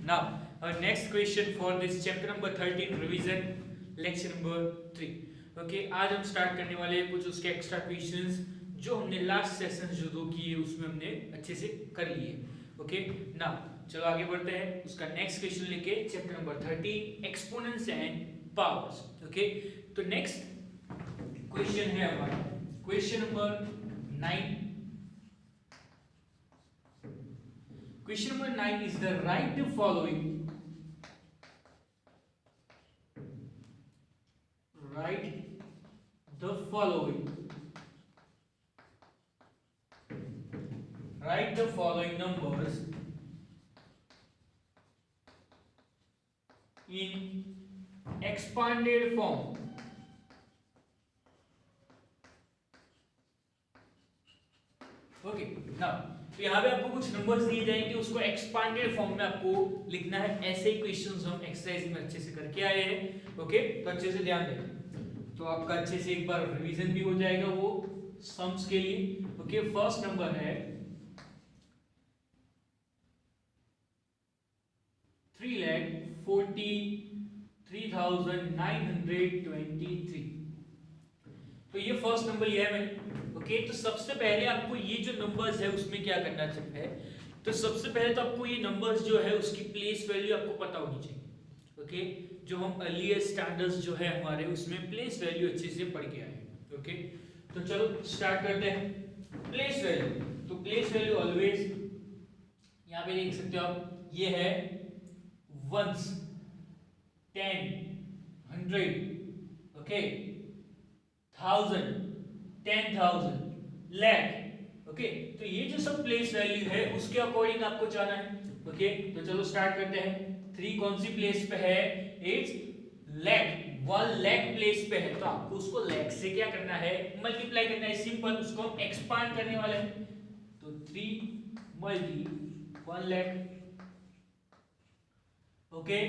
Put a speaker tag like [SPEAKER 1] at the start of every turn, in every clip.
[SPEAKER 1] Now, our next question for this chapter number 13 revision lecture number 3. Okay, आज हम start करने वाले हैं कुछ उसके एक्स्ट्रा क्वेश्चंस जो हमने लास्ट सेशन जो दो किए उसमें हमने अच्छे से कर लिए. ओके, नाउ चलो आगे बढ़ते हैं. उसका नेक्स्ट क्वेश्चन लेके chapter number 13 exponents and powers. Okay, तो नेक्स्ट क्वेश्चन है हमारा question number 9. Question number 9 is the write the following. Write the following. Write the following numbers in expanded form. Okay, now तो यहाँ पे आपको कुछ numbers दिए जाएंगे, उसको एक्सपांडेड फॉर्म में आपको लिखना है. ऐसे ही क्वेश्चंस हम एक्सरसाइज में अच्छे से करके आए हैं. ओके, तो अच्छे से ध्यान दें तो आपका अच्छे से एक बार रिवीजन भी हो जाएगा वो सम्स के लिए. ओके, फर्स्ट नंबर है 3,43,923. तो ये फर्स्ट नंबर लिया है मैंने. ओके, तो सबसे पहले आपको ये जो नंबर्स है उसमें क्या करना है, तो सबसे पहले तो आपको ये नंबर्स जो है उसकी प्लेस वैल्यू आपको पता होनी चाहिए. ओके, जो हम अर्लियर स्टैंडर्ड्स जो है हमारे उसमें प्लेस वैल्यू अच्छे से पढ़ के आए हैं. ओके, तो चलो स्टार्ट करते हैं. प्लेस वैल्यू, तो प्लेस वैल्यू ऑलवेज यहाँ पे देख सकते हो आप, ये है वंस, 10, 100, ओके, 1000, 10,000, lakh. ओके, तो ये जो सब प्लेस वैल्यू है उसके अकॉर्डिंग आपको जाना है. ओके, तो चलो स्टार्ट करते हैं. 3 कौन सी प्लेस पे है, इट्स lakh. 1 lakh प्लेस पे है तो आपको उसको lakh से क्या करना है, मल्टीप्लाई करना है. सिंपल, उसको हम एक्सपांड करने वाले हैं. तो 3 मल्टी 1 lakh, ओके,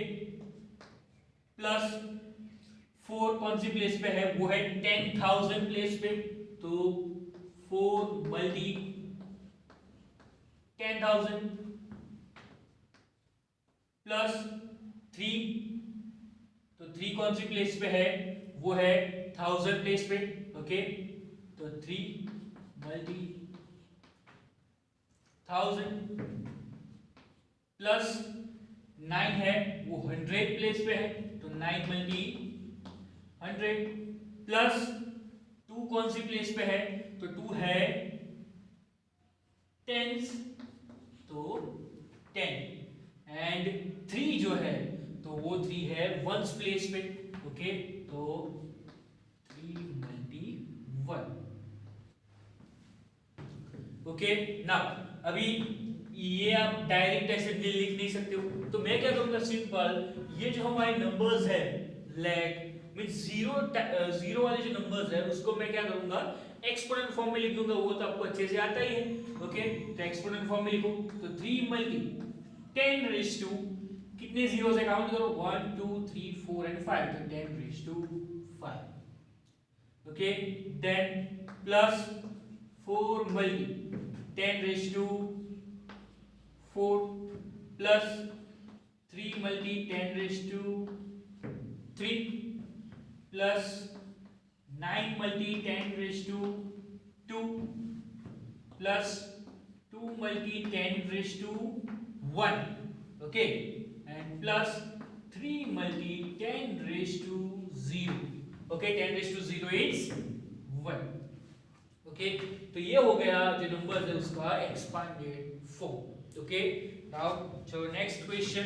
[SPEAKER 1] प्लस 4 कौन सी प्लेस पे है, वो है 10,000 प्लेस पे. तो 4 मल्टी 10,000 प्लस 3, तो 3 कौन सी प्लेस पे है, वो है 1000 प्लेस पे. ओके, तो 3 मल्टी 1000 प्लस 9 है, वो 100 प्लेस पे है. तो 9 मल्टी 100 प्लस 2 कौन सी प्लेस पे है, तो 2 है टेंस, तो 10. एंड 3 जो है तो वो 3 है वंस प्लेस पे. ओके, तो 3 मल्टी 1. ओके, नाउ अभी ये आप डायरेक्ट ऐसे लिख नहीं सकते हो, तो मैं क्या करूंगा, सिंपल ये जो हमारे नंबर्स है लैक मींस जीरो वाले जो नंबर्स है उसको मैं क्या करूंगा, एक्सपोनेंट फॉर्म में लिख दूंगा. वो तो आपको अच्छे से आता ही है. ओके, तो एक्सपोनेंट फॉर्म में लिखो. तो 3 मल्टी 10 रेज़ टू, कितने जीरो से काउंट करो, 1 2 3 4 एंड 5, तो 10 raise to 5. Okay, then plus 4 multi 10 raise to 4 plus 3 multi 10 raise to 3 plus 9 multi 10 raise to 2 plus 2 multi 10 raise to 1. Okay, and plus 3 multi 10 raise to 0. Okay, 10 raise to 0 is 1. Okay, तो ये हो गया जो number है उसका expanded form. Okay, now चलो next question,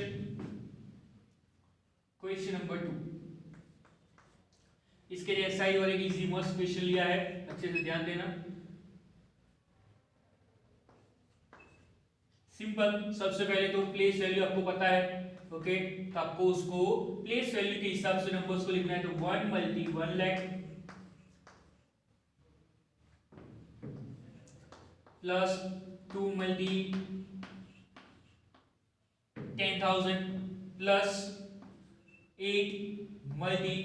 [SPEAKER 1] question number 2. इसके लिए एसआई वाले की इजी मस्त क्वेश्चन लिया है, अच्छे से ध्यान देना. सिंपल, सबसे पहले तो प्लेस वैल्यू आपको पता है. ओके, तो आपको उसको प्लेस वैल्यू के हिसाब से नंबर्स को लिखना है. तो 1 multi 1 lakh plus 2 multi 10,000 plus 8 multi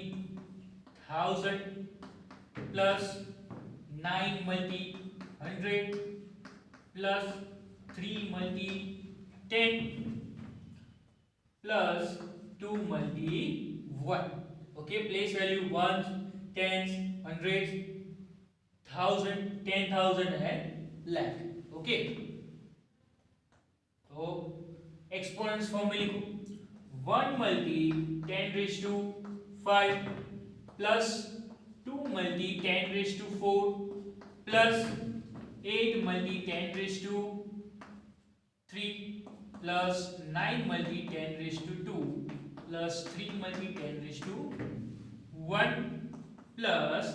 [SPEAKER 1] 1000 plus 9 multi 100 plus 3 multi 10 plus 2 multi 1. Okay, place value ones, tens, hundreds, thousand, 10,000 and lakh. Okay, तो एक्सपोनेंट्स फॉर्म में लिखो 1 multi 10 raise to 5 plus 2 multi 10 raise to 4 plus 8 multi 10 raise to 3 plus 9 multi 10 raise to 2 plus 3 multi 10 raise to 1 plus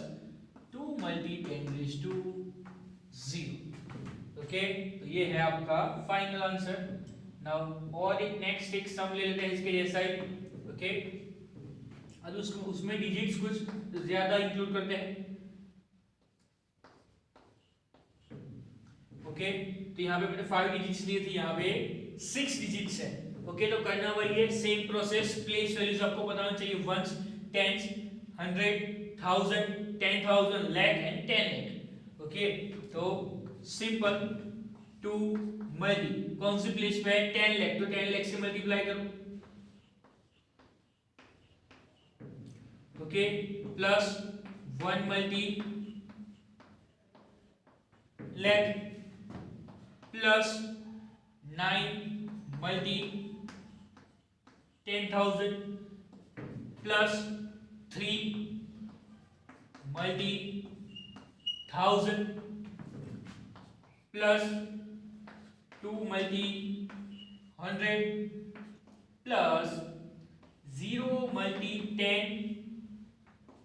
[SPEAKER 1] 2 multi 10 raise to 0. Okay, तो ये है आपका final answer. Now और एक next एक सम ले लेते हैं इसके जैसा ही. ओके, अब उसमें डिजिट्स कुछ ज्यादा इंक्लूड करते हैं. ओके, तो यहाँ पे मैंने 5 डिजिट्स लिए थे, यहाँ पे 6 डिजिट्स है. ओके, तो करना वही है, सेम प्रोसेस. प्लेस वैल्यूज आपको पता होना चाहिए, ones, tens, 100, 1000, 10,000, lakh and 10 lakh. Okay, तो सिंपल 2 मल्टी कौन सी प्लेस पे है 10 लाख, तो 10 लाख से मल्टीप्लाई करो. Okay, plus 1 multi lakh plus 9 multi 10,000 plus 3 multi 1000 plus 2 multi 100 plus 0 multi 10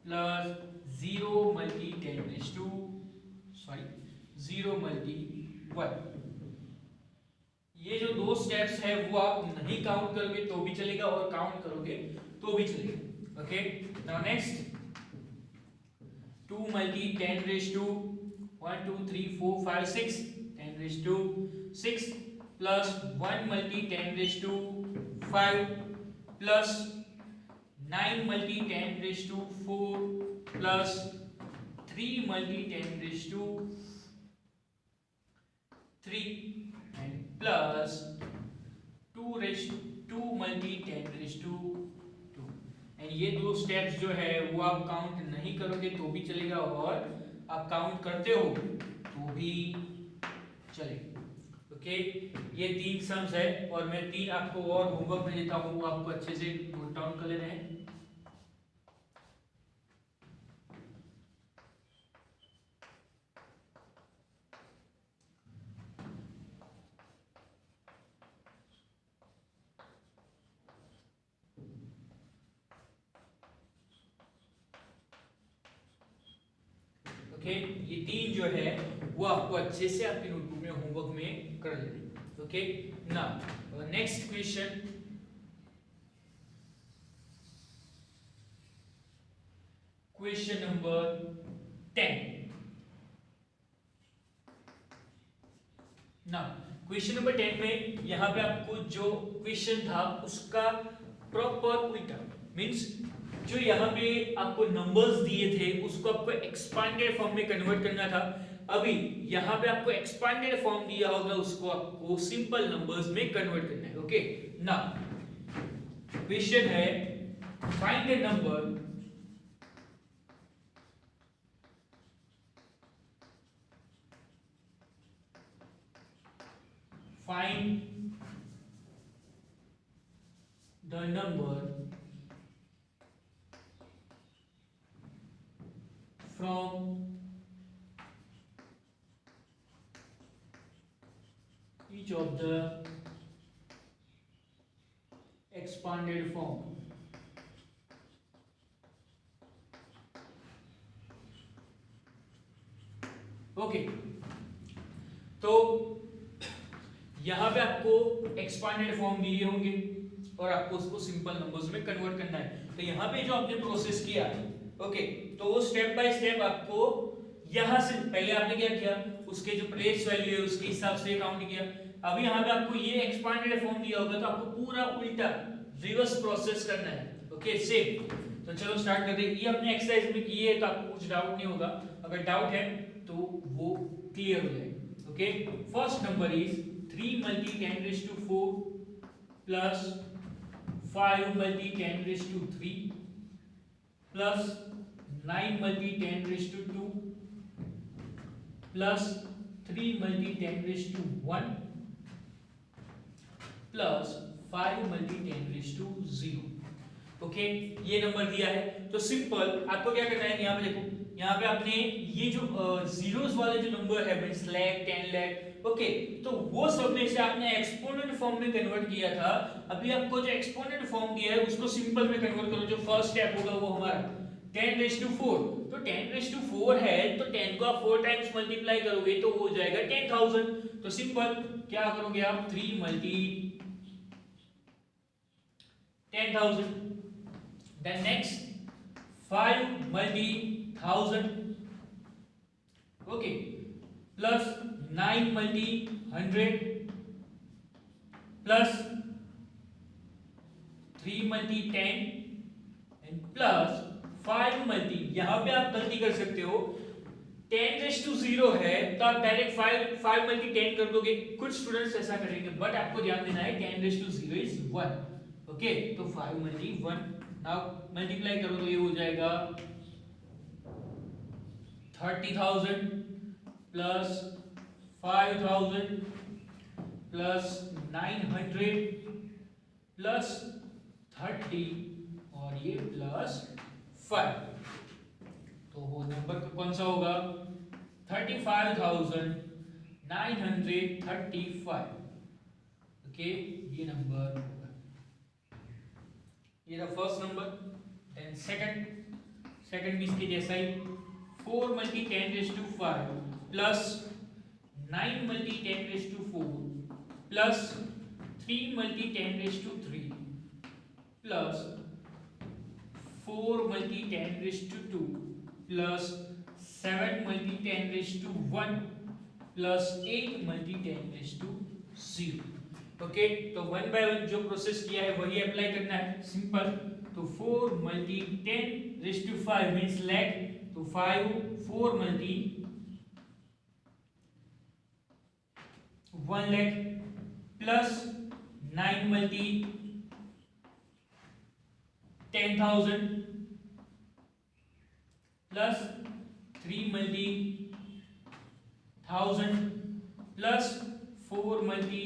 [SPEAKER 1] plus 0 multi 10 raise to 0 multi 1. ये जो दो स्टेप्स है वो आप नहीं काउंट करोगे तो भी चलेगा और काउंट करोगे तो भी चलेगा. Okay, now next 2 multi 10 raise to 1 2 3 4 5 6 10 raise to 6 plus 1 multi 10 raise to 5 plus 9 multi 10 raise to 4 plus 3 multi 10 raise to 3 and plus 2 multi 10 raise to 2. And ये दो स्टेप्स जो है वो आप काउंट नहीं करोगे तो भी चलेगा और आप काउंट करते हो तो भी चलेगा. ओके, ये 3 सम्स है और मैं 3 आपको और होमवर्क में देता हूँ, वो आपको अच्छे से नोट डाउन कर लेना है. ओके, ये 3 जो है वो आपको अच्छे से आपकी नोटबुक में होमवर्क में कर लेना. Okay, now next question. Question number 10. Now question number 10 में यहाँ पे आपको जो क्वेश्चन था उसका प्रॉपर उल्टा, मींस जो यहाँ पे आपको नंबर्स दिए थे उसको आपको एक्सपांडेड फॉर्म में कन्वर्ट करना था. अभी यहाँ पे आपको एक्सपांडेड फॉर्म दिया होगा, उसको आपको सिंपल नंबर्स में कन्वर्ट करना है. ओके, नाउ क्वेश्चन है find the number from each of the expanded form. Okay, तो यहां पे आपको एक्सपांडेड फॉर्म दिए होंगे और आपको उसको सिंपल नंबर्स में कन्वर्ट करना है. तो यहाँ पे जो आपने प्रोसेस किया, ओके, तो वो स्टेप बाय स्टेप आपको यहां से पहले आपने क्या किया, उसके जो प्लेस वैल्यू है उसके हिसाब से काउंट किया. अभी यहाँ पे आपको ये एक्सपांडेड फॉर्म दिया होगा तो आपको पूरा उल्टा रिवर्स प्रोसेस करना है. Okay, same. तो चलो स्टार्ट करते हैं. ये अपने एक्सरसाइज में किए है तो आपको कुछ डाउट नहीं होगा. अगर डाउट है तो वो क्लियर हो जाएगा. Okay, first number is 3 × 10⁻⁴ plus 5 multi 10 raised to 3 plus 9 multi 10 raised to 2 plus 3 multi 10 raised to 1 plus 5 multi 10 raised to 0। Okay, ये नंबर दिया है तो सिंपल आपको क्या करना है, यहाँ पे देखो, यहाँ पे आपने ये जो जीरोस वाले जो नंबर है मींस लाख 10 लाख, ओके, तो वो सब में से आपने एक्सपोनेंट फॉर्म में कन्वर्ट किया था। अभी आपको जो एक्सपोनेंट फॉर्म दिया है उसको सिंपल में कन्वर्ट करो। जो फर्स्ट स्टेप होगा वो हमारा 10 रेज़ टू 4, तो 10 रेज़ टू 4 है तो 10 को आप 4 टाइम्स मल्टीप्लाई करोगे तो हो जाएगा 10,000। तो सिंपल क्या करोगे आप, 3 multi 10,000, then next 5 multi 1000, okay, plus 9 multi 100 plus 3 multi 10 and plus 5 multi, यहां पे आप गलती कर सकते हो, 10 रेज़ टू 0 है तो आप डायरेक्ट 5 multi 10 कर दोगे। कुछ स्टूडेंट्स ऐसा करेंगे बट आपको ध्यान देना है 10 रेज़ टू 0 इज 1, ओके, तो 5 multi 1, नाउ मल्टीप्लाई करो तो ये हो जाएगा 30,000 प्लस 5,000 प्लस 900 प्लस 30 और ये प्लस 5, तो वो नंबर कौन सा होगा, 35,935, ओके, ये नंबर, ये रहा फर्स्ट नंबर। देन सेकंड भी इसके जैसा ही, 4 multi 10 raise to 5 plus 9 multi 10 raise to 4 plus 3 multi 10 raise to 3 plus 4 multi 10 raise to 2 plus 7 multi 10 raise to 1 plus 8 multi 10 raise to 0। Okay, तो 1 बाय 1 जो process किया है वही अप्लाई करना है, सिंपल। तो 4 multi 10 raise to 5 means lakh, तो 4 multi 1 lakh plus 9 multi 10,000 plus 3 multi 1000 plus 4 multi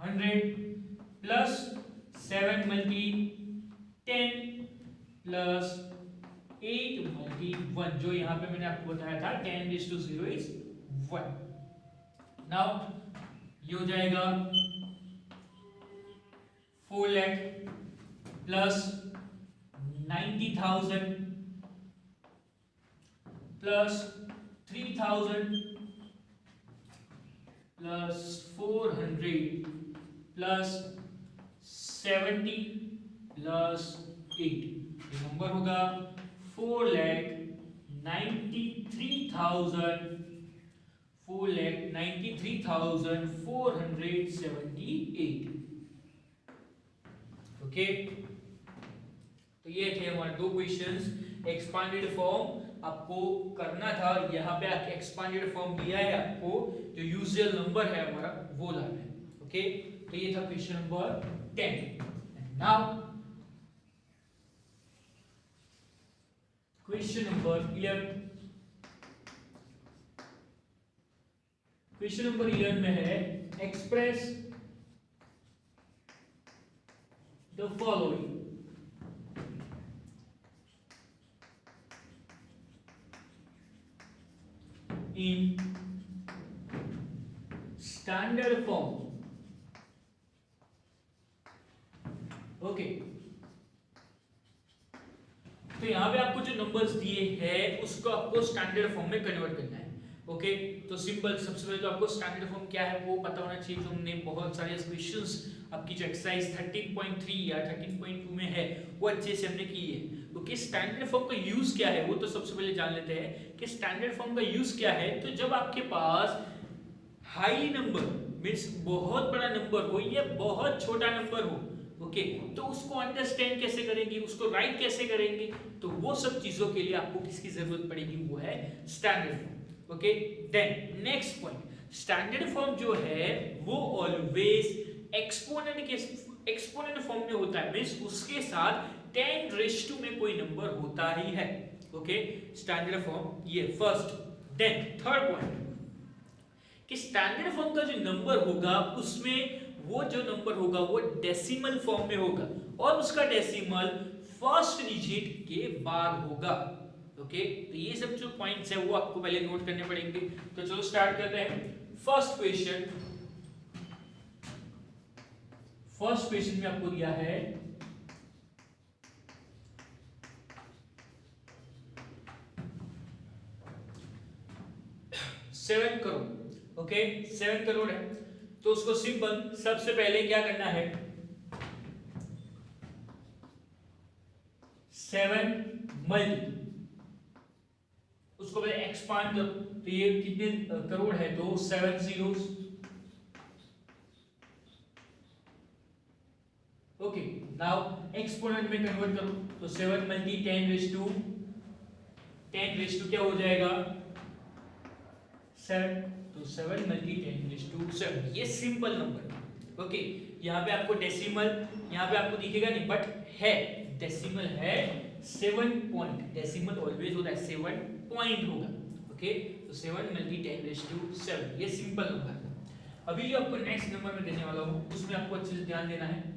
[SPEAKER 1] 100 plus 7 multi 10 plus 8 multi 1, जो यहाँ पे मैंने आपको बताया था 10 रेज़ टू 0 इज 1। नाउ ये हो जाएगा 4 lakh plus 90,000 plus 3,000 plus 400 plus 70 plus 8, ये नंबर होगा 4,93,478। ओके, तो ये थे हमारे दो क्वेश्चंस। एक्सपांडेड फॉर्म आपको करना था, यहाँ पे एक्सपांडेड फॉर्म दिया है आपको, जो यूजुअल नंबर है हमारा वो लाना है। ओके, तो ये था question number 10। Now question number 11। Question number 11 में है express the following in standard form। Okay, तो यहां पे आपको जो नंबर्स दिए हैं उसको आपको स्टैंडर्ड फॉर्म में कन्वर्ट करना है। ओके, तो सिंपल, सबसे पहले तो आपको स्टैंडर्ड फॉर्म क्या है वो पता होना चाहिए। जो हमने बहुत सारे क्वेश्चंस आपकी जो एक्सरसाइज 13.3 या 13.2 में है वो अच्छे से हमने की है। ओके, स्टैंडर्ड फॉर्म का यूज क्या है वो तो सबसे पहले जान लेते हैं कि स्टैंडर्ड फॉर्म का यूज क्या है। तो जब आपके पास हाई नंबर मींस बहुत बड़ा नंबर हो या बहुत छोटा नंबर हो, ओके, तो उसको अंडरस्टैंड कैसे करेंगे, उसको राइट कैसे करेंगे, तो वो सब चीजों के लिए आपको किसकी जरूरत पड़ेगी, वो है standard form. Okay, then next point, standard form जो है वो ऑलवेज एक्सपोनेंट के एक्सपोनेंट फॉर्म में होता है, मींस उसके साथ 10⁻² में कोई नंबर होता ही है। ओके, स्टैंडर्ड फॉर्म ये फर्स्ट। देन थर्ड पॉइंट कि स्टैंडर्ड फॉर्म का जो नंबर होगा उसमें वो जो नंबर होगा वो डेसिमल फॉर्म में होगा और उसका डेसिमल फर्स्ट डिजिट के बाद होगा। ओके, तो ये सब जो पॉइंट्स है वो आपको पहले नोट करने पड़ेंगे। तो चलो स्टार्ट करते हैं। फर्स्ट क्वेश्चन में आपको दिया है 7 करोड़। ओके, 7 करोड़ है तो उसको सिंपल सबसे पहले क्या करना है, 7 मल्टी उसको पहले एक्सपांड करो तो ये कितने करोड़ है, तो 7 zeros। ओके, नाउ एक्सपोनेंट में कन्वर्ट करो तो 7 मल्टी 10⁻² क्या हो जाएगा 7, तो 7 मल्टी 10⁻7 ये सिंपल नंबर। ओके, यहाँ पे आपको डेसिमल यहाँ पे आपको दिखेगा नहीं बट है, डेसिमल है 7 पॉइंट, डेसिमल ऑलवेज होता है 7 पॉइंट होगा। ओके, तो 7 मल्टी 10⁻7 ये सिंपल नंबर है। अभी जो आपको नेक्स्ट नंबर में देने वाला हूँ उसमें आपको अच्छे से ध्यान देना है।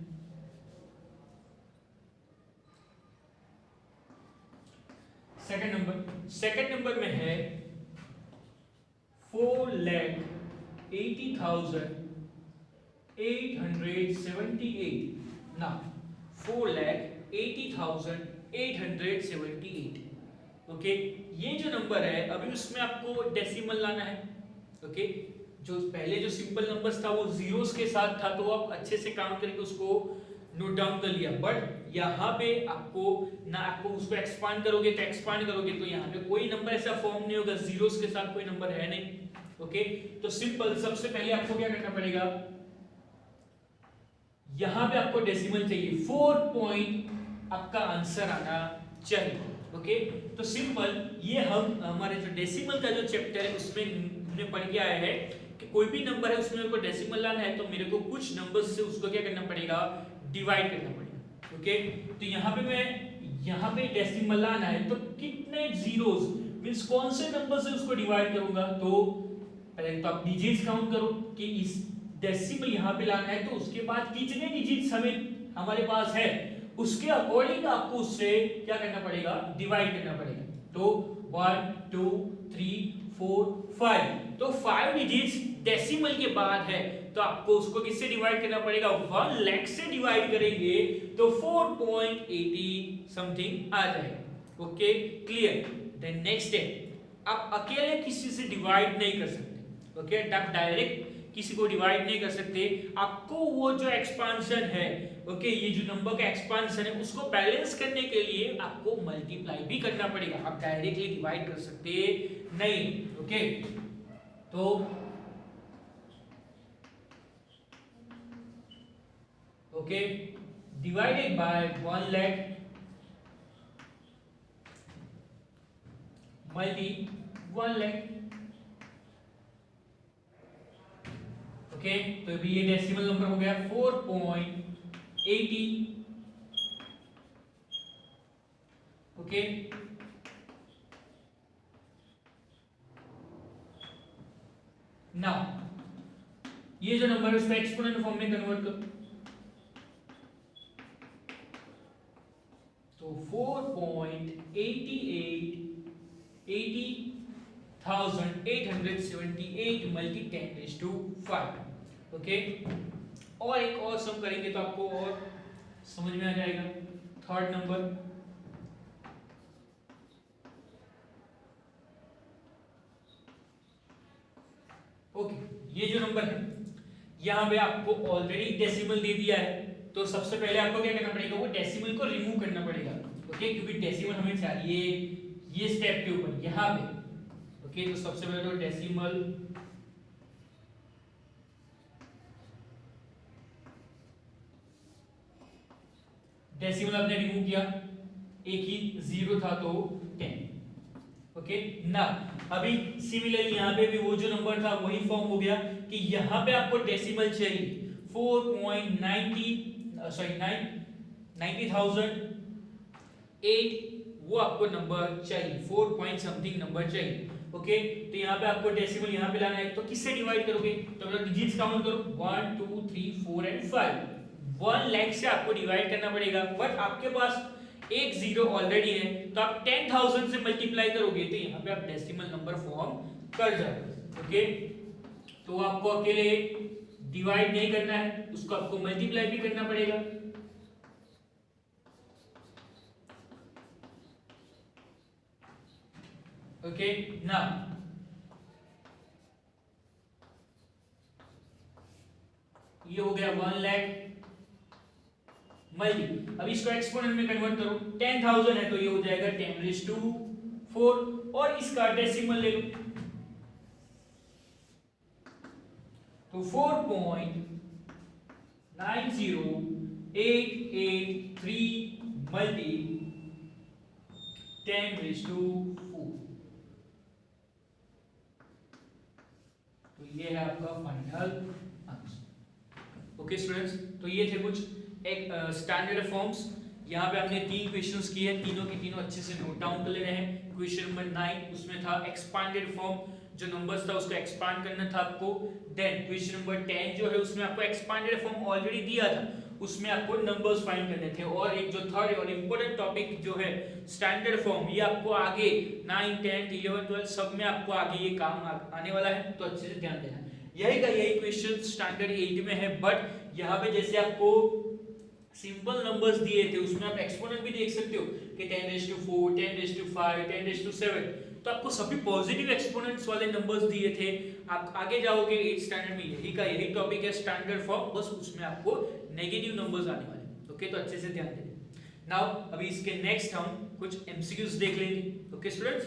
[SPEAKER 1] सेकंड नंबर में है 4,80,878। ना 4,80,878। ओके, ये जो नंबर है अभी उसमें आपको डेसिमल लाना है। ओके, जो पहले जो सिंपल नंबर्स था वो जीरोस के साथ था तो आप अच्छे से काउंट करके उसको नोट डाउन कर लिया, बट यहाँ पे आपको उसको एक्सपांड करोगे तो यहाँ पे कोई नंबर ऐसा फॉर्म नहीं होगा, जीरोस के साथ कोई नंबर है नहीं। ओके, तो सिंपल सबसे पहले आपको क्या करना पड़ेगा, यहाँ पे आपको डेसिमल चाहिए, 4 पॉइंट आपका आंसर आना चाहिए। ओके, तो सिंपल ये हम हमारे जो डेसिमल का जो चैप्टर है उसमें हमने पढ़ के आया है कि कोई भी नंबर है उसमें मेरे को डेसिमल लाना है तो मेरे को कुछ नंबर्स से उसको क्या करना पड़ेगा, डिवाइड करना पड़ेगा। ओके, तो यहाँ पे डेसिमल लाना है तो कितने जीरोस मींस कौन से नंबर से उसको डिवाइड करूंगा, तो पहले तो आप डिजिट्स काउंट करो कि इस डेसिमल यहाँ पे लाना है तो उसके बाद कितने डिजिट्स हमारे पास है उसके अकॉर्डिंग आपको उससे क्या करना पड़ेगा, डिवाइड करना पड़ेगा। तो 1 2 3 4 5, तो 5 डिजिट्स डेसिमल के बाद है तो आपको उसको किससे डिवाइड करना पड़ेगा, 1 लाख से डिवाइड करेंगे तो 4.80 समथिंग आ जाएगा। Okay, clear. देन नेक्स्ट है, आप अकेले किसी से डिवाइड नहीं कर सकते। ओके, आप डायरेक्ट किसी को डिवाइड नहीं कर सकते, आपको वो जो एक्सपांशन है, ओके, ये जो नंबर का एक्सपांशन है उसको बैलेंस करने के लिए आपको मल्टीप्लाई भी करना पड़ेगा, आप डायरेक्टली डिवाइड कर सकते नहीं। ओके, तो okay, divided by 1 lakh multi 1 lakh. Okay, तो अभी ये डेसिमल नंबर हो गया 4.80। ओके, नाउ ये जो नंबर है उसको एक्सपोनेंट फॉर्म में कन्वर्ट करो तो 4.80,878 मल्टी 10⁻5। ओके, और एक और सम करेंगे तो आपको और समझ में आ जाएगा। थर्ड नंबर, ओके, ये जो नंबर है यहाँ पे आपको ऑलरेडी डेसिमल दे दिया है तो सबसे पहले आपको क्या करना पड़ेगा, वो डेसिमल को रिमूव करना पड़ेगा। ओके, क्योंकि डेसिमल हमें चाहिए ये स्टेप के ऊपर यहाँ पे। ओके, तो सबसे पहले तो डेसिमल आपने रिमूव किया, एक ही जीरो था तो 10। ओके, ना अभी सिमिलरली यहाँ पे भी वो जो नंबर था वही फॉर्म हो गया कि यहाँ पे आपको डेसिमल चाहिए 4.90 सॉरी 90,008 वो आपको नंबर चाहिए, 4 पॉइंट समथिंग नंबर चाहिए। ओके, तो यहाँ पे आपको डेसिमल यहाँ पे लाना है, तो किससे डिवाइड करोगे? तो मतलब डिजिट्स काउंट करो 1 2 3 4 एंड 5। 1 लाख से आपको डिवाइड करना पड़ेगा, बट आपके पास एक जीरो ऑलरेडी है, तो आप 10,000 से मल्टीप्लाई करोगे तो यहाँ पे आप डेसिमल नंबर फॉर्म कर जाओगे। ओके, तो आपको अकेले डिवाइड नहीं करना है, उसको आपको मल्टीप्लाई भी करना पड़ेगा। ओके, नाउ ये हो गया 1 लाख मल्टी, अब इसको एक्सपोनेंट में कन्वर्ट करो, 10,000 है तो ये हो जाएगा 10⁴ और इसका डेसिमल ले लो तो 4.90883 मल्टी 10⁴ तो ये है आपका फाइनल आंसर। ओके स्टूडेंट्स, तो ये थे कुछ एक स्टैंडर्ड फॉर्म्स। यहाँ पे हमने 3 क्वेश्चंस किए, तीनों के तीनों अच्छे से नोट डाउन कर लेने हैं। क्वेश्चन नंबर 9 उसमें था एक्सपांडेड फॉर्म, जो नंबर्स था उसको एक्सपांड करना था आपको। देन क्वेश्चन नंबर 10 जो है उसमें आपको एक्सपांडेड फॉर्म ऑलरेडी दिया था, उसमें आपको नंबर्स फाइंड करने थे। और एक जो थर्ड और इंपॉर्टेंट टॉपिक जो है स्टैंडर्ड फॉर्म, ये आपको आगे 9 10 11 12 सब में आपको आगे ये काम आने वाला है, तो अच्छे से ध्यान देना। यही क्वेश्चन स्टैंडर्ड 8 में है, बट यहाँ पे जैसे आपको सिंपल नंबर्स दिए थे उसमें आप एक्सपोनेंट भी देख सकते हो कि 10⁴, 10⁵, 10⁷, तो आपको सभी पॉजिटिव एक्सपोनेंट्स वाले नंबर्स दिए थे। आप आगे जाओगे 8 स्टैंडर्ड में यही टॉपिक है स्टैंडर्ड फॉर्म, बस उसमें आपको नेगेटिव नंबर्स आने वाले। ओके, तो अच्छे से ध्यान देना। नाउ अभी इसके नेक्स्ट हम कुछ एमसीक्यूज देख लेंगे। Okay students,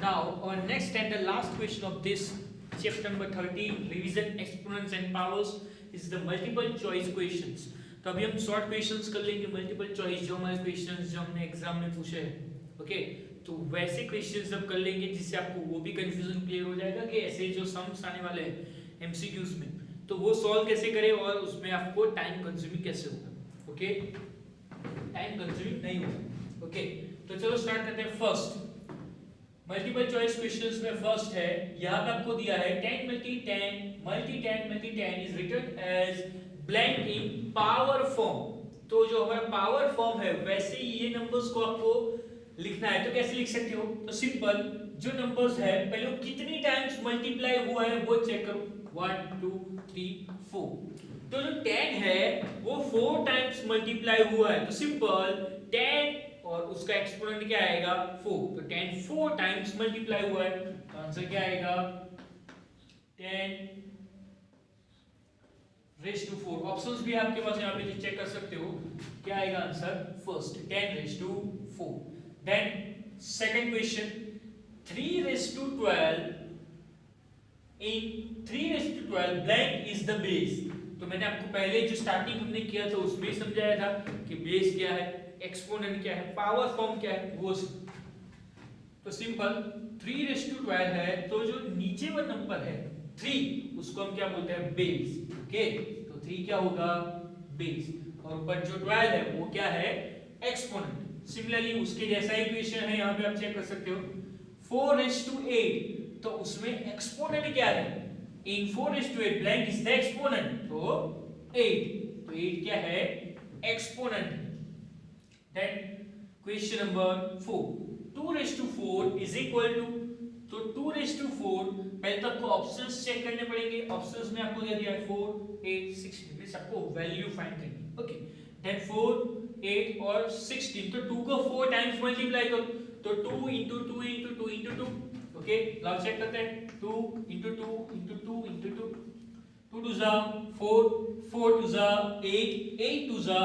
[SPEAKER 1] now our next and the last question of this chapter number 13 revision exponents and powers is the multiple choice questions। तो अभी हम शॉर्ट क्वेश्चंस कर लेंगे, मल्टीपल चॉइस जो हमारे क्वेश्चंस जो हमने एग्जाम में पूछे हैं। ओके, तो वैसे क्वेश्चंस अब कर लेंगे जिससे आपको वो भी कंफ्यूजन क्लियर हो जाएगा कि ऐसे जो सम्स आने वाले हैं एमसीक्यूज में, तो वो सॉल्व कैसे करें और उसमें आपको टाइम कंज्यूमिंग कैसे होगा। ओके, टाइम कंज्यूमिंग नहीं होगा। ओके, तो चलो स्टार्ट करते हैं। फर्स्ट मल्टीपल चॉइस क्वेश्चंस में फर्स्ट है, यहाँ पे आपको दिया है 10 × 10 × 10 × 10 is written as blank in power form. तो जो हमारा पावर फॉर्म है वैसे ही ये नंबर्स को आपको लिखना है, तो कैसे लिख सकते हो? तो सिंपल, जो नंबर्स है पहले वो कितनी टाइम्स मल्टीप्लाई हुआ है वो चेक करो, 1 2 3 4। तो जो 10 है वो 4 टाइम्स मल्टीप्लाई हुआ है, तो सिंपल 10 और उसका एक्सपोनेंट क्या आएगा 4, तो 10 4 टाइम्स मल्टीप्लाई हुआ है, तो आंसर क्या आएगा 10⁴। ऑप्शंस भी आपके पास यहाँ पे चेक कर सकते हो, क्या आएगा answer first 10⁴। Then second question 3⁻12 in 3⁻12 blank is the base. तो मैंने आपको पहले जो स्टार्टिंग हमने किया था उसमें समझाया था कि बेस क्या है, एक्सपोनेंट क्या है, पावर फॉर्म क्या है, वो तो सिंपल 3⁻12 है, तो जो नीचे वाला नंबर है 3 उसको हम क्या बोलते हैं बेस। ओके, तो 3 क्या होगा बेस, और ऊपर जो 12 है वो क्या है एक्सपोनेंट। सिमिलरली उसके जैसा ही क्वेश्चन है, यहाँ पे आप चेक कर सकते हो 4⁸, तो उसमें एक्सपोनेंट क्या है, in 4⁸ blank is the exponent, तो 8, तो 8 क्या है exponent. Then question number 4 2⁴ is equal to, तो 2⁴ पहले तो आपको ऑप्शंस चेक करने पड़ेंगे। ऑप्शंस में आपको क्या दिया है 4 8 16, इस सबको वैल्यू फाइंड करनी। ओके, देन 4 8 और 16, तो 2 को 4 टाइम्स मल्टीप्लाई करो, तो 2 × 2 × 2 × 2। ओके, लाओ चेक करते हैं 2 × 2 × 2 × 2 2 2 जा 4 4 2 जा 8 8 2 जा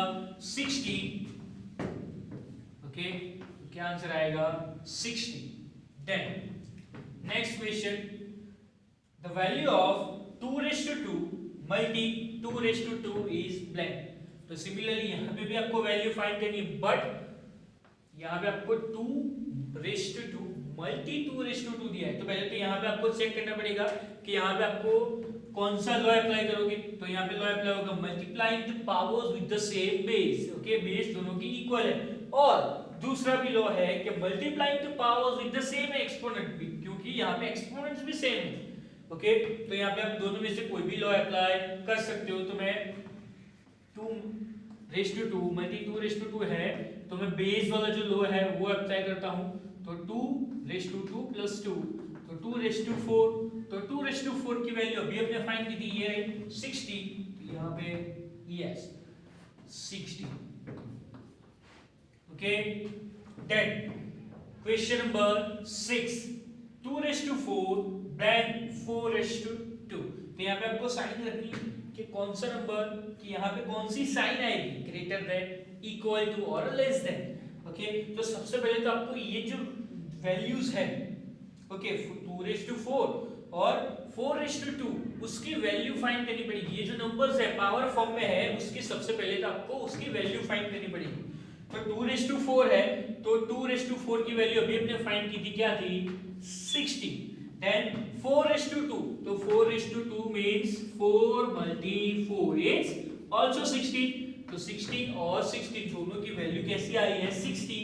[SPEAKER 1] 16। ओके, तो क्या आंसर आएगा 60। Then next question, the value of 2⁻2 multi 2⁻2 is blank. तो तो सिमिलरली यहाँ पे भी आपको वैल्यू फाइंड करनी है, बट यहाँ पे आपको 2 मल्टी 2 दिया है। तो पहले तो यहाँ पे आपको चेक करना पड़ेगा कि यहाँ पे आपको कौन सा लॉ अप्लाई करोगे। तो यहाँ पे लॉ अप्लाई होगा multiplying the powers with the same base. Okay, base दोनों की इक्वल है। और दूसरा भी लॉ है कि multiplying the powers with the same exponent भी, क्योंकि यहाँ पे एक्सपोनेंट्स भी सेम है। ओके, तो यहाँ पे आप दोनों में से कोई भी लॉ अप्लाई कर सकते हो। तो मैं 2 मल्टी 2 है, तो मैं बेस वाला जो लॉ है वो अप्लाई करता हूँ। तो 2 प्लस 2, तो 2 तो 2 की वैल्यू अभी हमने फाइंड की थी, ये है 60। तो यहाँ पे yes 60। Okay, then question number 6, 2 blank 4 2। तो यहाँ पे आपको साइन रखनी है कि कौन सा नंबर, कि यहाँ पे कौन सी साइन आएगी, ग्रेटर देन, इक्वल टू और लेस देन। ओके, तो सबसे पहले तो आपको ये जो वैल्यूज है, ओके, 2 और 4 2, उसकी वैल्यू फाइंड करनी पड़ेगी। ये जो नंबर्स है पावर फॉर्म में है, उसकी सबसे पहले तो आपको उसकी वैल्यू फाइंड करनी पड़ेगी। तो 2 है, तो 2 की वैल्यू अभी हमने फाइंड की थी, क्या थी, 60। देन 4 तो 4 मींस 4 मल्टी 4 इज आल्सो 16। तो 16 और 16 दोनों की वैल्यू कैसी आई है, 60।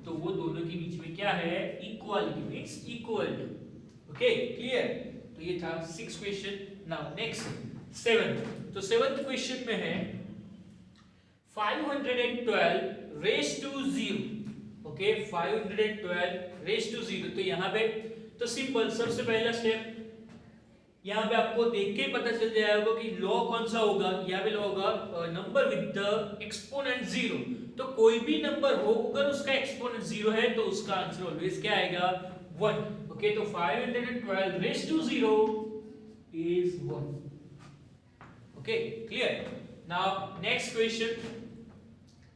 [SPEAKER 1] तो वो दोनों के बीच में क्या है, equality means equal to. Okay, clear. तो ये था 6 क्वेश्चन। Now next 7। तो 7th क्वेश्चन में है 512 raise to 0। Okay, 512 raise to 0। तो यहाँ पे तो सिंपल, सबसे पहला स्टेप यहाँ पे आपको देख के पता चल जाएगा कि लॉ कौन सा होगा। यहाँ पे लॉ होगा नंबर विद द एक्सपोनेंट 0। तो कोई भी नंबर हो, अगर उसका एक्सपोनेंट 0 है तो उसका आंसर ऑलवेज क्या आएगा, 1। ओके, तो 512 raise to 0 is 1. Okay, clear. Now next question,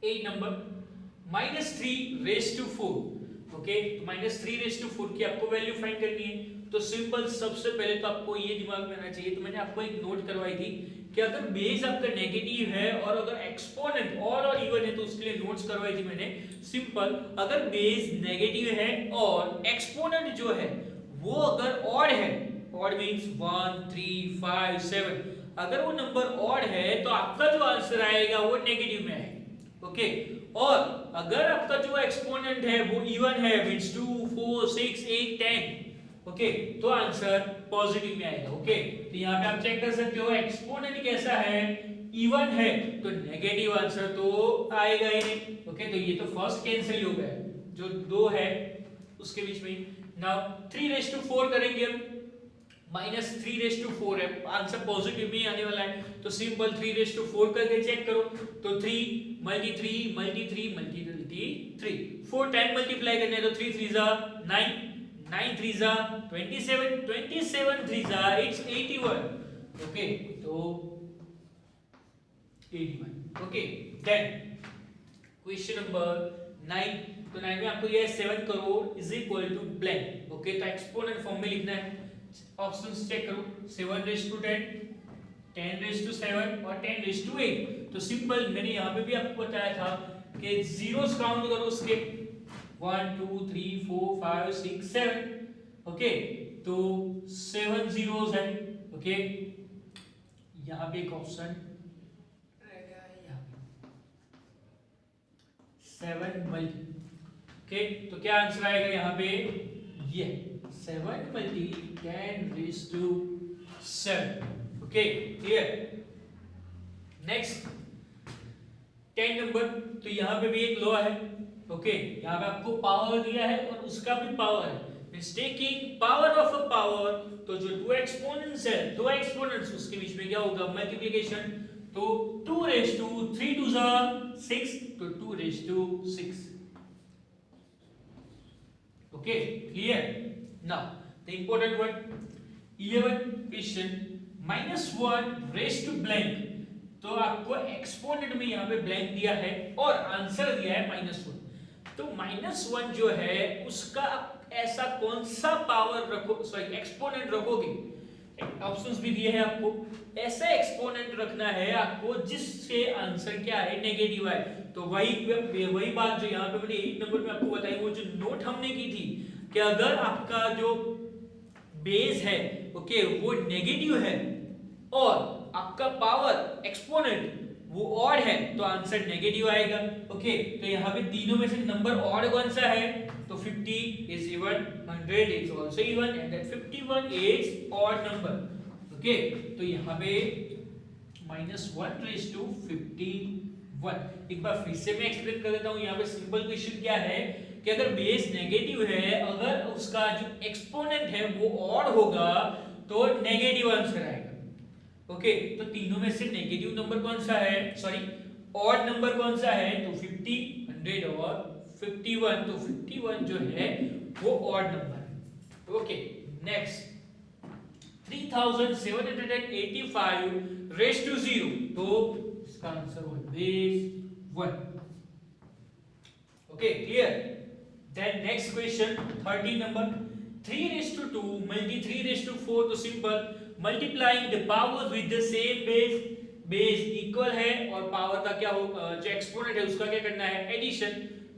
[SPEAKER 1] 8 number, -3 raised to 4. Okay, -3 raised to 4 की आपको वैल्यू फाइंड करनी है। तो सिंपल, सबसे पहले तो आपको ये दिमाग में आना चाहिए, तो मैंने आपको एक नोट करवाई थी कि अगर बेस आपका नेगेटिव है और अगर एक्सपोनेंट ऑड और इवन है, तो उसके लिए नोट्स करवाई थी मैंने। सिंपल, अगर बेस नेगेटिव है और एक्सपोनेंट जो है वो अगर ऑड है, ऑड मींस 1 3 5 7, अगर वो नंबर ऑड है तो आपका जो आंसर आएगा वो नेगेटिव में आएगा। ओके, और अगर आपका जो एक्सपोनेंट है वो इवन है, मींस 2 4 6 8 10, ओके, तो आंसर पॉजिटिव में आएगा। ओके, तो यहाँ पे आप चेक कर सकते हो एक्सपोनेंट कैसा है, इवन है, तो नेगेटिव आंसर तो आएगा ही नहीं। ओके, तो ये तो फर्स्ट कैंसिल हो गया, जो 2 है उसके बीच में। नाउ 3 रेज़ टू 4 करेंगे हम, -3 रेज़ टू 4 है, आंसर पॉजिटिव में आने वाला है। तो सिंपल 3 रेज़ टू 4 करके चेक करो, तो 3 मल्टी 3 मल्टी 3 मल्टी 3, 4 10 मल्टीप्लाई करने, तो 3 3 जा 9, 9 3 जा 27, 27 3 जा इट्स 81। ओके, तो 81। Okay, then question number 9। तो 9 में आपको ये 7 crore is equal to blank. Okay, तो एक्सपोनेंट फॉर्म में लिखना है। ऑप्शंस चेक करो, 7 रेज़ टू 10, 10 रेज़ टू 7 और 10 रेज़ टू 8। तो सिंपल, मैंने यहाँ पे भी आपको बताया था कि जीरोस काउंट करो उसके, 1 2 3 4 5 6 7। ओके, तो 7 जीरोस है। ओके, यहाँ पे एक ऑप्शन रहेगा, यहाँ पे 7 मल्टी। ओके, तो क्या आंसर आएगा यहाँ पे, ये 7 multi 10 raise to 7। Okay, clear. Next 10 number. तो यहाँ पे भी एक लॉ है। ओके, यहाँ पे आपको पावर दिया है और उसका भी पावर है, means taking power of a power. तो जो 2 एक्सपोनेंट्स है, 2 एक्सपोनेंट्स, उसके बीच में क्या होगा, मल्टीप्लिकेशन। तो 2 रेज़ टू 3 2 जा 6, तो 2 raise to 6। Okay, clear. Now the important one, 11 question, -1 raise to blank. तो आपको एक्सपोनेंट में यहाँ पे ब्लैंक दिया है और आंसर दिया है -1। तो -1 जो है उसका ऐसा कौन सा पावर रखो, सॉरी एक्सपोनेंट रखोगे, ऑप्शंस भी दिए हैं आपको। ऐसा एक्सपोनेंट रखना है आपको जिससे आंसर क्या है, नेगेटिव आए। तो वही बात जो यहाँ पे मैंने 8 नंबर में आपको बताई, वो जो नोट हमने की थी कि अगर आपका जो बेस है ओके वो नेगेटिव है और आपका पावर एक्सपोनेंट वो ऑड है तो आंसर नेगेटिव आएगा। ओके, तो यहाँ पे तीनों में से नंबर ऑड कौन सा है, तो 50 is even, 100 is also even, and that 51 is odd number. Okay, तो यहाँ पे -1 raised to 51। एक बार फिर से मैं एक्सप्लेन कर देता हूँ। यहाँ पे सिंपल क्वेश्चन क्या है कि अगर बेस नेगेटिव है, अगर उसका जो एक्सपोनेंट है वो ऑड होगा तो नेगेटिव आंसर आएगा। ओके, तो तीनों में से नेगेटिव नंबर कौन सा है, सॉरी ऑड नंबर कौन सा है, तो 50, 100 और 51। तो 51 जो है वो ऑड नंबर है। ओके, नेक्स्ट 3785 रेज़ टू 0, तो इसका आंसर हो बेस 1। Okay, clear. Then next question 30 number, 3 raised to 2 multi 3 raised to 4, तो simple multiplying the powers with the same base equal है और पावर का क्या हो, जो एक्सपोनेंट है उसका क्या करना है, एडिशन।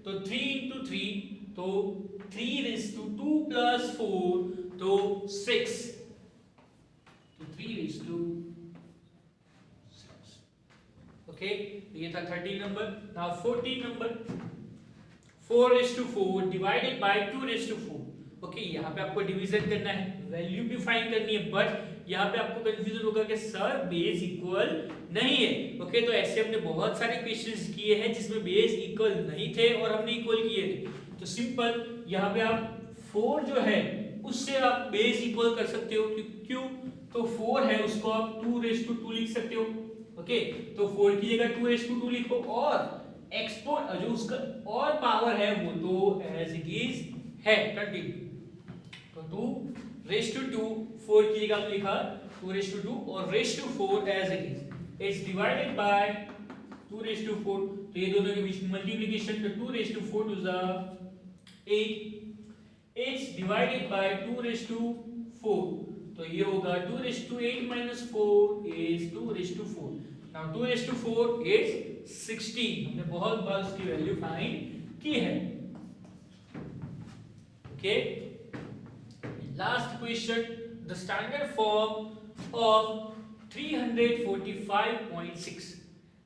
[SPEAKER 1] तो 3 into 3, तो 3 raised to 2 plus 4, तो 6, तो 3 raised to 6। ओके, ये था 30 number. Now 14 number, 4 raised to 4 divided by 2 raised to 4। Okay, यहाँ पे आपको डिवीजन करना है, वैल्यू भी फाइंड करनी है, बट यहाँ पे आपको कंफ्यूजन होगा कि सर बेस इक्वल नहीं है। ओके, तो ऐसे हमने बहुत सारे क्वेश्चंस किए हैं जिसमें बेस इक्वल नहीं थे और हमने इक्वल किए थे। तो सिंपल यहाँ पे आप 4 जो है उससे आप बेस इक्वल कर सकते हो। क्यों, तो 4 है उसको आप 2 raised to 2 लिख सकते हो। ओके, तो 4 की जगह 2 raised to 2 लिखो और जो उसका और पावर है वो तो एज इट इज है, कंटिन्यू। तो 2 raised to 2, 4 की जगह आपने लिखा 2 raised to 2 और raised to 4 as it is, it's divided by 2 raised to 4। तो ये दोनों के बीच मल्टीप्लिकेशन, तो 2 raised to 4 to the 8, it's divided by 2 raised to 4, तो ये होगा 2 raised to 8 minus 4 is 2 raised to 4। now 2 raised to 4 is 16। हमने बहुत बार उसकी वैल्यू फाइंड की है। Okay, last question, the standard form of 345.6।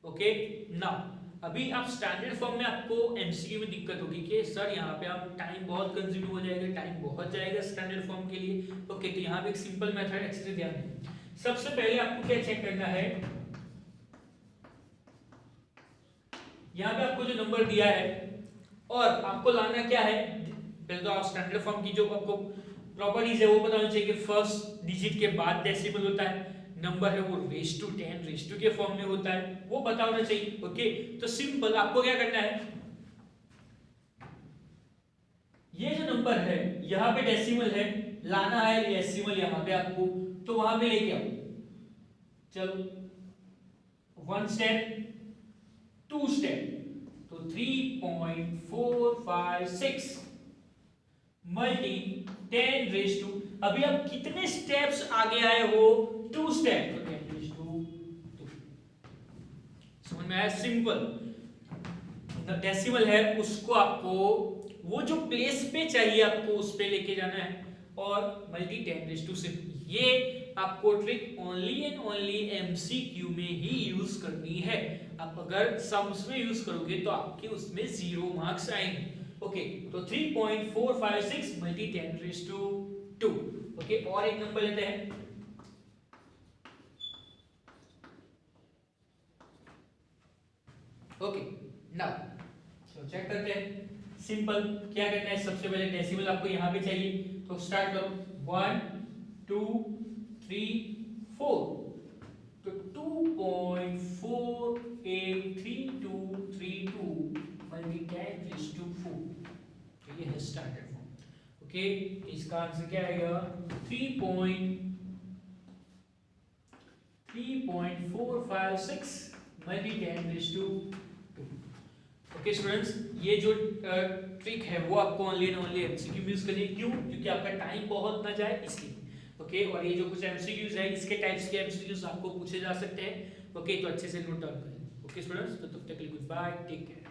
[SPEAKER 1] Okay, now अभी आप स्टैंडर्ड फॉर्म में आपको एमसीक्यू में दिक्कत होगी कि सर यहाँ पे आप टाइम बहुत कंज्यूम हो जाएगा, टाइम बहुत जाएगा स्टैंडर्ड फॉर्म के लिए। ओके, तो यहाँ पे एक सिंपल मेथड अच्छे से ध्यान दें। सबसे पहले आपको क्या चेक करना है, यहाँ पे आपको जो नंबर दिया है और आपको लाना क्या है, पहले तो आप स्टैंडर्ड फॉर्म की जो आपको प्रॉपर्टीज है वो पता होना चाहिए कि फर्स्ट डिजिट के बाद डेसिमल होता है, नंबर है वो रेज़ टू 10 रेज़ टू के फॉर्म में होता है, वो पता होना चाहिए। ओके, तो सिंपल आपको क्या करना है, ये जो नंबर है यहाँ पे डेसिमल है, लाना है डेसिमल यहाँ पे आपको, तो वहां पे लेके आओ। चलो 1 स्टेप 2 स्टेप, तो 3.456 मल्टी 10 रेज़ टू, अभी आप कितने स्टेप्स आगे आए हो, 2 स्टेप, तो 10 रेज़ टू 2। समझ में आया, सिंपल। डेसिमल है उसको आपको वो जो प्लेस पे चाहिए आपको उस पे लेके जाना है और मल्टी 10 रेज़ टू 6। ये आपको trick only and only MCQ में ही यूज करनी है। आप अगर सम्स में यूज करोगे तो आपके उसमें 0 मार्क्स आएंगे। ओके, तो 3.456 मल्टी 10 रेज़ टू 2। ओके, और एक नंबर लेते हैं, ओके नाउ तो चेक करते हैं। सिंपल क्या करना है, सबसे पहले डेसिमल आपको यहाँ पे चाहिए, तो स्टार्ट करो 1 2 3 4, तो 2.483232 मल्टी 10 रेज़ टू 4, तो ये है स्टैंडर्ड फॉर्म। ओके, इसका आंसर क्या आएगा, 3.456 multi 10 raise to 2। Okay students, ये जो ट्रिक है वो आपको ओनली एंड ओनली एमसीक्यू में यूज करनी है। क्यों? क्योंकि आपका टाइम बहुत ना जाए इसलिए। ओके, और ये जो कुछ एमसीक्यूज है इसके टाइप्स के एमसीक्यूज आपको पूछे जा सकते हैं। ओके, तो अच्छे से नोट डाउन करें। ओके स्टूडेंट्स, तो तब तक के लिए गुड बाय, टेक केयर।